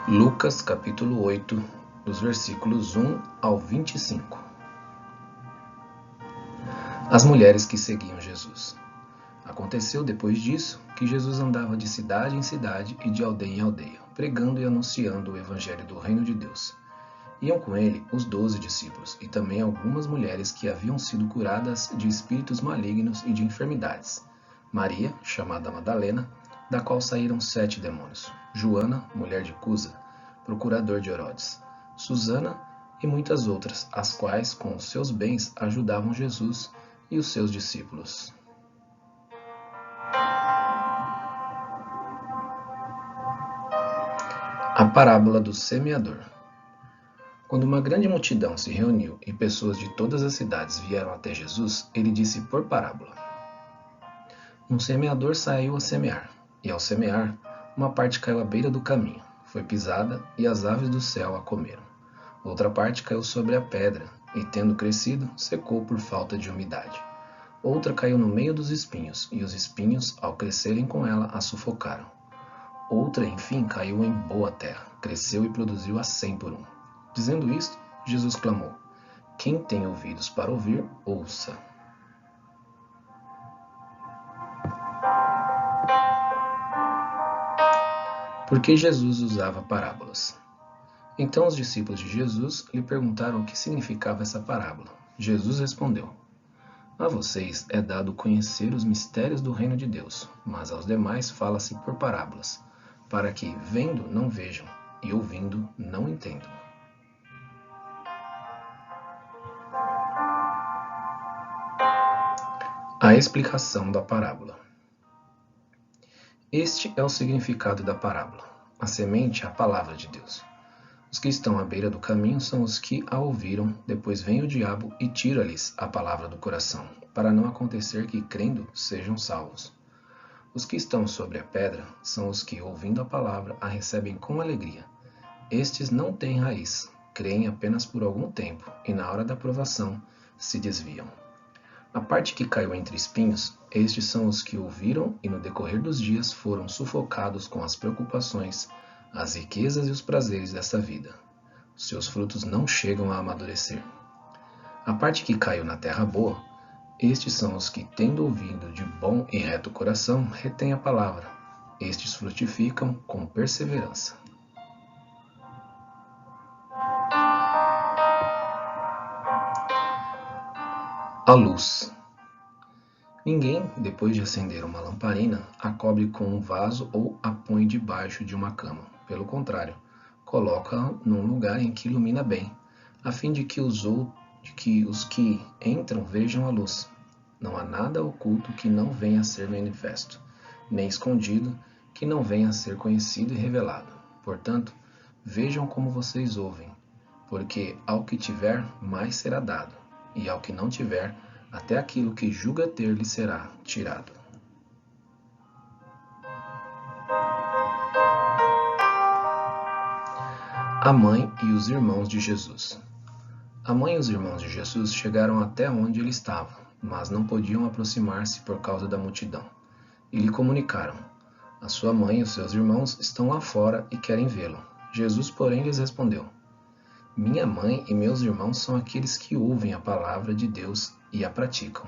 Lucas capítulo 8, dos versículos 1 ao 25. As mulheres que seguiam Jesus. Aconteceu depois disso que Jesus andava de cidade em cidade e de aldeia em aldeia, pregando e anunciando o evangelho do reino de Deus. Iam com ele os 12 discípulos e também algumas mulheres que haviam sido curadas de espíritos malignos e de enfermidades. Maria, chamada Madalena, da qual saíram 7 demônios. Joana, mulher de Cusa, procurador de Herodes. Susana e muitas outras, as quais com os seus bens ajudavam Jesus e os seus discípulos. A parábola do semeador. Quando uma grande multidão se reuniu e pessoas de todas as cidades vieram até Jesus, ele disse por parábola: Um semeador saiu a semear, e ao semear, uma parte caiu à beira do caminho, foi pisada, e as aves do céu a comeram. Outra parte caiu sobre a pedra, e tendo crescido, secou por falta de umidade. Outra caiu no meio dos espinhos, e os espinhos, ao crescerem com ela, a sufocaram. Outra, enfim, caiu em boa terra, cresceu e produziu a 100 por um. Dizendo isto, Jesus clamou: Quem tem ouvidos para ouvir, ouça. Por que Jesus usava parábolas? Então os discípulos de Jesus lhe perguntaram o que significava essa parábola. Jesus respondeu: A vocês é dado conhecer os mistérios do reino de Deus, mas aos demais fala-se por parábolas, para que, vendo, não vejam, e ouvindo, não entendam. A explicação da parábola. Este é o significado da parábola. A semente é a palavra de Deus. Os que estão à beira do caminho são os que a ouviram, depois vem o diabo e tira-lhes a palavra do coração, para não acontecer que, crendo, sejam salvos. Os que estão sobre a pedra são os que, ouvindo a palavra, a recebem com alegria. Estes não têm raiz, creem apenas por algum tempo, e na hora da provação se desviam. A parte que caiu entre espinhos, estes são os que ouviram e no decorrer dos dias foram sufocados com as preocupações, as riquezas e os prazeres desta vida. Seus frutos não chegam a amadurecer. A parte que caiu na terra boa, estes são os que, tendo ouvido de bom e reto coração, retêm a palavra. Estes frutificam com perseverança. A luz. Ninguém, depois de acender uma lamparina, a cobre com um vaso ou a põe debaixo de uma cama. Pelo contrário, coloca-a num lugar em que ilumina bem, a fim de que os que entram vejam a luz. Não há nada oculto que não venha a ser manifesto, nem escondido que não venha a ser conhecido e revelado. Portanto, vejam como vocês ouvem, porque ao que tiver, mais será dado, e ao que não tiver, até aquilo que julga ter lhe será tirado. A mãe e os irmãos de Jesus. A mãe e os irmãos de Jesus chegaram até onde ele estava, mas não podiam aproximar-se por causa da multidão. E lhe comunicaram: A sua mãe e os seus irmãos estão lá fora e querem vê-lo. Jesus, porém, lhes respondeu: Minha mãe e meus irmãos são aqueles que ouvem a palavra de Deus e a praticam.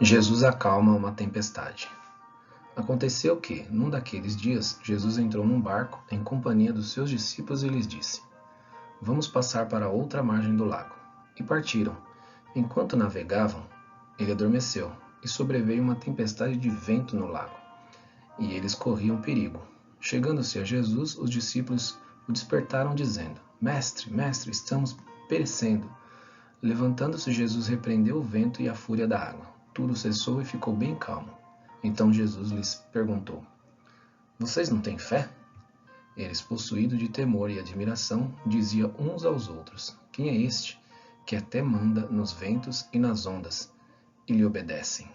Jesus acalma uma tempestade. Aconteceu que, num daqueles dias, Jesus entrou num barco em companhia dos seus discípulos e lhes disse: Vamos passar para outra margem do lago. E partiram. Enquanto navegavam, ele adormeceu, e sobreveio uma tempestade de vento no lago, e eles corriam perigo. Chegando-se a Jesus, os discípulos o despertaram, dizendo: Mestre, mestre, estamos perecendo. Levantando-se, Jesus repreendeu o vento e a fúria da água. Tudo cessou e ficou bem calmo. Então Jesus lhes perguntou: Vocês não têm fé? Eles, possuídos de temor e admiração, diziam uns aos outros: Quem é este, que até manda nos ventos e nas ondas, e lhe obedecem?